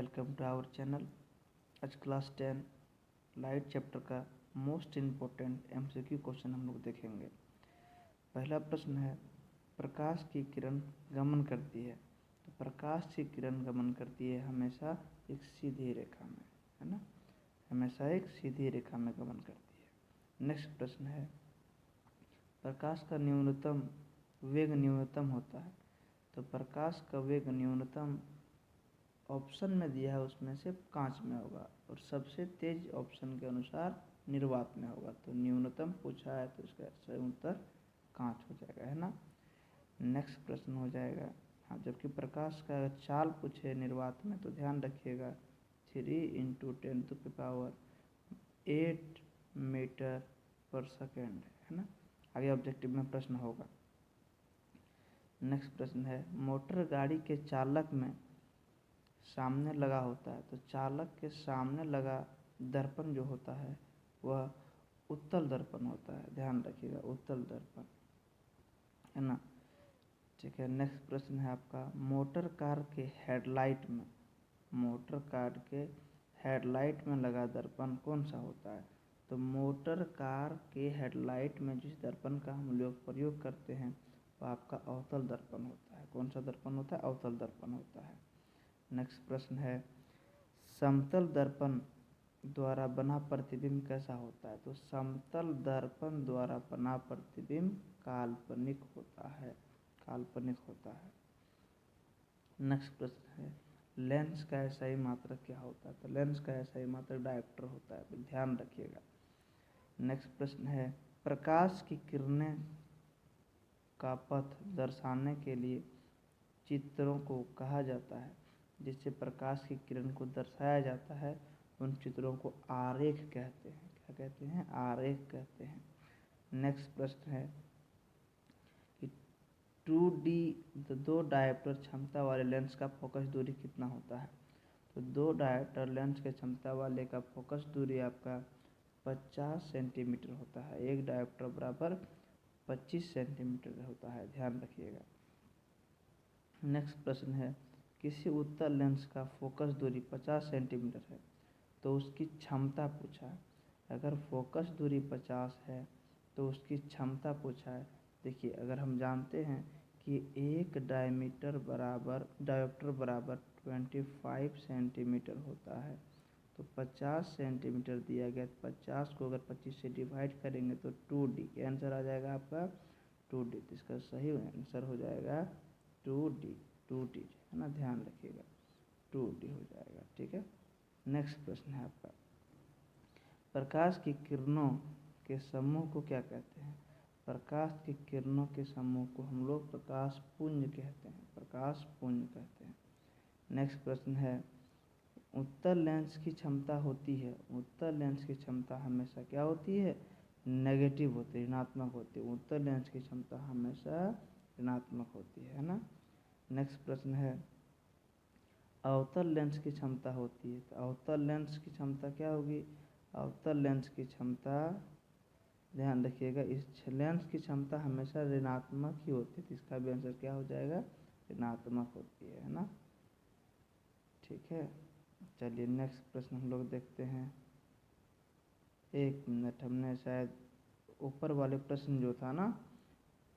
Welcome to our channel. आज class 10 light chapter का most important MCQ question हम लोग देखेंगे। पहला प्रश्न है, प्रकाश की किरण गमन करती है। तो प्रकाश की किरण गमन करती है हमेशा एक सीधी रेखा में, है ना, हमेशा एक सीधी रेखा में गमन करती है। नेक्स्ट प्रश्न है, प्रकाश का न्यूनतम वेग न्यूनतम होता है। तो प्रकाश का वेग न्यूनतम ऑप्शन में दिया है उसमें से कांच में होगा और सबसे तेज ऑप्शन के अनुसार निर्वात में होगा। तो न्यूनतम पूछा है तो इसका सही उत्तर कांच हो जाएगा, है ना। नेक्स्ट प्रश्न हो जाएगा, हाँ, जबकि प्रकाश का अगर चाल पूछे निर्वात में तो ध्यान रखिएगा 3 × 10⁸ मीटर पर सेकेंड, है ना। आगे ऑब्जेक्टिव में प्रश्न होगा। नेक्स्ट प्रश्न है, मोटर गाड़ी के चालक में सामने लगा होता है। तो चालक के सामने लगा दर्पण जो होता है वह उत्तल दर्पण होता है, ध्यान रखिएगा, उत्तल दर्पण, है ना। ठीक है। नेक्स्ट प्रश्न है आपका, मोटर कार के हेडलाइट में लगा दर्पण कौन सा होता है। तो मोटर कार के हेडलाइट में जिस दर्पण का हम लोग प्रयोग करते हैं वह आपका अवतल दर्पण होता है। कौन सा दर्पण होता है? अवतल दर्पण होता है। नेक्स्ट प्रश्न है, समतल दर्पण द्वारा बना प्रतिबिंब कैसा होता है। तो समतल दर्पण द्वारा बना प्रतिबिंब काल्पनिक होता है, काल्पनिक होता है। नेक्स्ट प्रश्न है, लेंस का SI मात्रक क्या होता है। तो लेंस का SI मात्रक डायोप्टर होता है, तो ध्यान रखिएगा। नेक्स्ट प्रश्न है, प्रकाश की किरणें का पथ दर्शाने के लिए चित्रों को कहा जाता है। जिससे प्रकाश की किरण को दर्शाया जाता है उन चित्रों को आरेख कहते हैं। क्या कहते हैं? आरेख कहते हैं। नेक्स्ट प्रश्न है कि 2 डायोप्टर क्षमता वाले लेंस का फोकस दूरी कितना होता है। तो 2 डायोप्टर लेंस के क्षमता वाले का फोकस दूरी आपका 50 सेंटीमीटर होता है। एक डायोप्टर बराबर 25 सेंटीमीटर होता है, ध्यान रखिएगा। नेक्स्ट प्रश्न है, किसी उत्तल लेंस का फोकस दूरी 50 सेंटीमीटर है तो उसकी क्षमता पूछा है। अगर फोकस दूरी 50 है तो उसकी क्षमता पूछा है। देखिए, अगर हम जानते हैं कि एक डायोप्टर बराबर 25 सेंटीमीटर होता है तो 50 सेंटीमीटर दिया गया, 50 को अगर 25 से डिवाइड करेंगे तो 2D का आंसर आ जाएगा आपका 2D। तो इसका सही आंसर हो जाएगा 2D, है ना, ध्यान रखिएगा 2D हो जाएगा। ठीक है। नेक्स्ट प्रश्न है आपका, प्रकाश की किरणों के समूह को क्या कहते हैं। प्रकाश की किरणों के समूह को हम लोग प्रकाश पुंज कहते हैं, प्रकाश पुंज कहते हैं। नेक्स्ट प्रश्न है, उत्तल लेंस की क्षमता होती है, उत्तल लेंस की क्षमता हमेशा क्या होती है? नेगेटिव होती है, ऋणात्मक होती है। उत्तल लेंस की क्षमता हमेशा ऋणात्मक होती है ना। नेक्स्ट प्रश्न है, अवतल लेंस की क्षमता होती है। तो अवतल लेंस की क्षमता क्या होगी? अवतल लेंस की क्षमता, ध्यान रखिएगा, इस लेंस की क्षमता हमेशा ऋणात्मक ही होती है। तो इसका भी आंसर क्या हो जाएगा? ऋणात्मक होती है ना। ठीक है। चलिए नेक्स्ट प्रश्न हम लोग देखते हैं। एक मिनट, हमने शायद ऊपर वाले प्रश्न जो था ना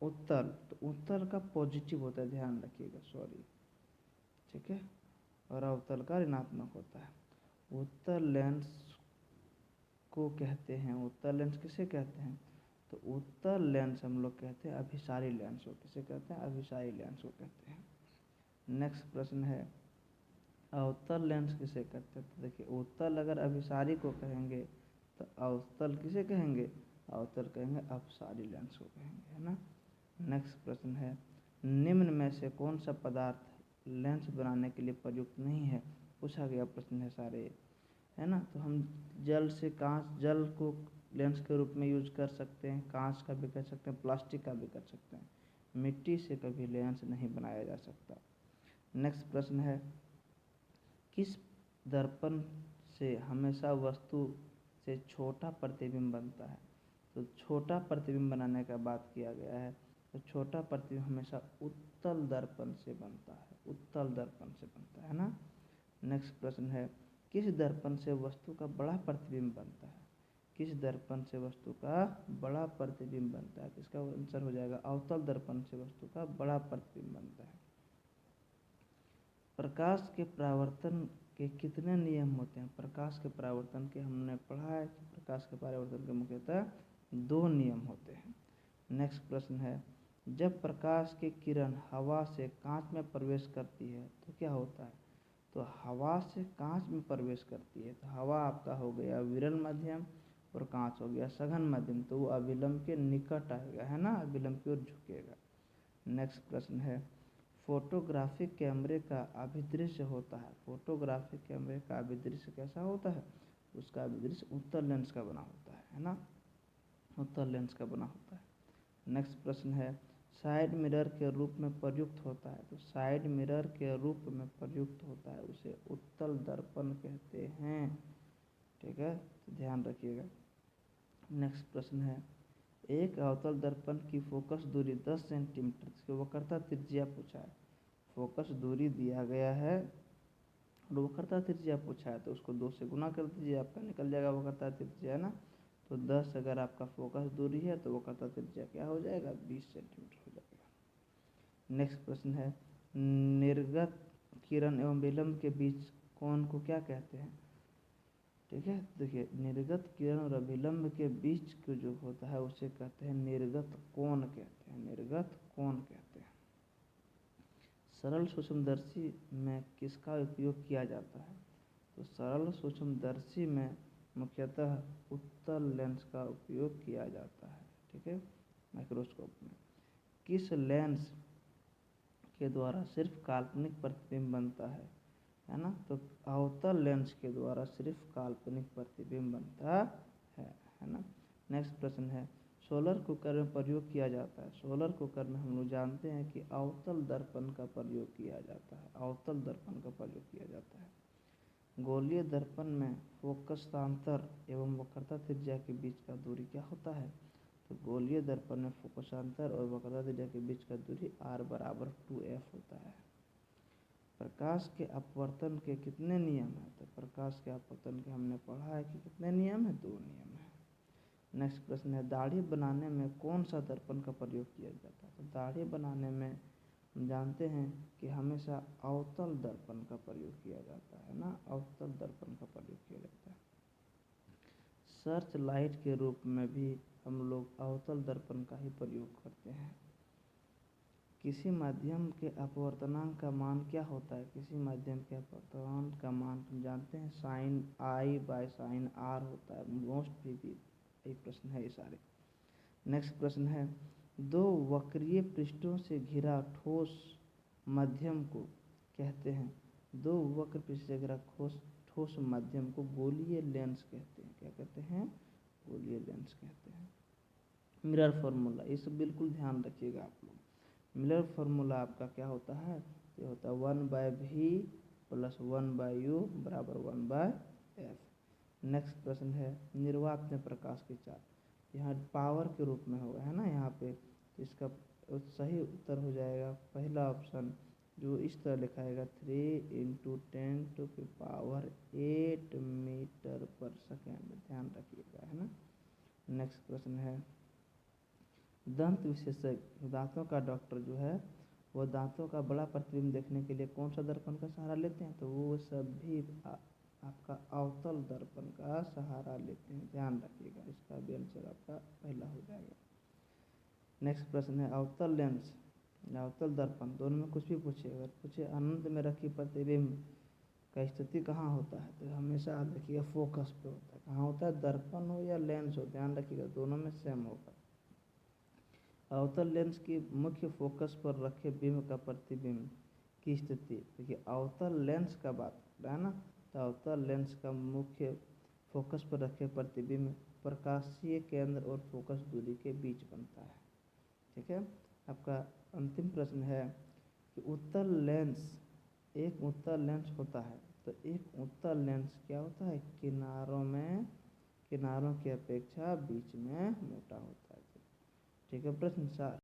उत्तल, तो उत्तल का पॉजिटिव होता है, ध्यान रखिएगा, सॉरी। ठीक है। और अवतल का ऋणात्मक होता है। उत्तल लेंस को कहते हैं, उत्तल लेंस किसे कहते हैं? तो उत्तल लेंस हम लोग कहते हैं अभिसारी लेंस को। किसे कहते हैं? अभिसारी लेंस को कहते हैं। नेक्स्ट प्रश्न है, अवतल लेंस किसे कहते हैं। तो देखिए, उत्तल अगर अभिसारी को कहेंगे तो अवतल किसे कहेंगे? अवतल कहेंगे अपसारी लेंस को कहेंगे, है ना। नेक्स्ट प्रश्न है, निम्न में से कौन सा पदार्थ लेंस बनाने के लिए प्रयुक्त नहीं है। पूछा गया प्रश्न है सारे, है ना। तो हम जल को लेंस के रूप में यूज कर सकते हैं, कांच का भी कर सकते हैं, प्लास्टिक का भी कर सकते हैं। मिट्टी से कभी लेंस नहीं बनाया जा सकता। नेक्स्ट प्रश्न है, किस दर्पण से हमेशा वस्तु से छोटा प्रतिबिंब बनता है। तो छोटा प्रतिबिंब बनाने का बात किया गया है। तो छोटा प्रतिबिंब हमेशा उत्तल दर्पण से बनता है, उत्तल दर्पण से बनता है ना। नेक्स्ट प्रश्न है, किस दर्पण से वस्तु का बड़ा प्रतिबिंब बनता है? किस दर्पण से वस्तु का बड़ा प्रतिबिंब बनता है? तो इसका आंसर हो जाएगा अवतल दर्पण से वस्तु का बड़ा प्रतिबिंब बनता है। प्रकाश के परावर्तन के कितने नियम होते हैं? प्रकाश के परावर्तन के हमने पढ़ा है कि प्रकाश के परावर्तन के मुख्यतः 2 नियम होते हैं। नेक्स्ट प्रश्न है, जब प्रकाश की किरण हवा से कांच में प्रवेश करती है तो क्या होता है? तो हवा से कांच में प्रवेश करती है तो हवा आपका हो गया विरल माध्यम और कांच हो गया सघन माध्यम, तो वो अभिलंब के निकट आएगा, है ना, अभिलंब की ओर झुकेगा। नेक्स्ट प्रश्न है, फोटोग्राफिक कैमरे का अभिदृश्य होता है। फोटोग्राफिक कैमरे का अभिदृश्य कैसा होता है? उसका अभिदृश्य उत्तल लेंस का बना होता है ना, उत्तल लेंस का बना होता है। नेक्स्ट प्रश्न है, साइड मिरर के रूप में प्रयुक्त होता है। तो साइड मिरर के रूप में प्रयुक्त होता है उसे उत्तल दर्पण कहते हैं। ठीक है, तो ध्यान रखिएगा। नेक्स्ट प्रश्न है, एक अवतल दर्पण की फोकस दूरी 10 सेंटीमीटर की वक्रता त्रिज्या पूछा है। फोकस दूरी दिया गया है और वक्रता त्रिज्या पूछा है तो उसको 2 से गुना कर दीजिए, आपका निकल जाएगा वक्रता त्रिज्या, है ना। तो 10 अगर आपका फोकस दूरी है तो वक्रता त्रिज्या क्या हो जाएगा? 20 सेंटीमीटर हो जाएगा। नेक्स्ट प्रश्न है, निर्गत किरण एवं विलंब के बीच कोण को क्या कहते हैं? ठीक है, देखिए निर्गत किरण और अभिलंब के बीच को जो होता है उसे कहते हैं निर्गत कोण कहते हैं, निर्गत कोण कहते हैं। सरल सूक्ष्मदर्शी में किसका उपयोग किया जाता है? तो सरल सूक्ष्मदर्शी में मुख्यतः उत्तल लेंस का उपयोग किया जाता है। ठीक है, माइक्रोस्कोप में किस लेंस के द्वारा सिर्फ काल्पनिक प्रतिबिंब बनता है ना? तो अवतल लेंस के द्वारा सिर्फ काल्पनिक प्रतिबिंब बनता है ना। नेक्स्ट प्रश्न है, सोलर कुकर में प्रयोग किया जाता है। सोलर कुकर में हम लोग जानते हैं कि अवतल दर्पण का प्रयोग किया जाता है, अवतल दर्पण का प्रयोग किया जाता है। गोलीय दर्पण में फोकसांतर एवं वक्रता त्रिज्या के बीच का दूरी क्या होता है? तो गोलीय दर्पण में फोकसांतर और वक्रता त्रिज्या के बीच का दूरी r बराबर 2f होता है। प्रकाश के अपवर्तन के कितने नियम हैं? तो प्रकाश के अपवर्तन के हमने पढ़ा है कि कितने नियम हैं? 2 नियम हैं। नेक्स्ट प्रश्न है, दाढ़ी बनाने में कौन सा दर्पण का प्रयोग किया जाता है? तो दाढ़ी बनाने में हम जानते हैं कि हमेशा अवतल दर्पण का प्रयोग किया जाता है ना, अवतल दर्पण का प्रयोग किया जाता है। सर्च लाइट के रूप में भी हम लोग अवतल दर्पण का ही प्रयोग करते हैं। किसी माध्यम के अपवर्तनांक का मान क्या होता है? किसी माध्यम के अपवर्तनांक का मान हम जानते हैं sine i by sine r होता है। मोस्ट भी यही प्रश्न है ये सारे। नेक्स्ट प्रश्न है, 2 वक्रीय पृष्ठों से घिरा ठोस माध्यम को कहते हैं। 2 वक्र पृष्ठ से घिरा ठोस माध्यम को गोलीय लेंस कहते हैं। क्या कहते हैं? गोलीय लेंस कहते हैं। मिरर फार्मूला, ये सब बिल्कुल ध्यान रखिएगा आप लोग। मिरर फार्मूला आपका क्या होता है? ये होता है 1/v + 1/u बराबर 1/f। नेक्स्ट प्रश्न है, निर्वात में प्रकाश की चाल, यहाँ पावर के रूप में होगा, है ना यहाँ पे। तो इसका सही उत्तर हो जाएगा पहला ऑप्शन, जो इस तरह लिखाएगा 3 × 10⁸ मीटर पर सेकेंड, ध्यान रखिएगा, है ना। नेक्स्ट प्रश्न है, दंत विशेषज्ञ दांतों का डॉक्टर जो है वो दांतों का बड़ा प्रतिबिंब देखने के लिए कौन सा दर्पण का सहारा लेते हैं? तो वो सभी आपका अवतल दर्पण का सहारा लेते हैं, ध्यान रखिएगा। इसका भी आंसर आपका पहला हो जाएगा। नेक्स्ट प्रश्न है, अवतल लेंस या अवतल दर्पण दोनों में कुछ भी पूछे, अगर पूछे अनंत में रखी प्रतिबिंब का स्थिति कहाँ होता है? तो हमेशा याद रखिएगा फोकस पे होता है। कहाँ होता है? दर्पण हो या लेंस हो, ध्यान रखिएगा दोनों में सेम होगा। अवतल लेंस की मुख्य फोकस पर रखे बिंब का प्रतिबिंब की स्थिति, देखिए अवतल लेंस का बात कर रहा है ना, तो अवतल लेंस का मुख्य फोकस पर रखे प्रतिबिंब प्रकाशीय केंद्र और फोकस दूरी के बीच बनता है। ठीक है, आपका अंतिम प्रश्न है कि उत्तल लेंस, एक उत्तल लेंस होता है तो एक उत्तल लेंस क्या होता है? किनारों की अपेक्षा बीच में मोटा होता है। ठीक है, प्रश्न 4।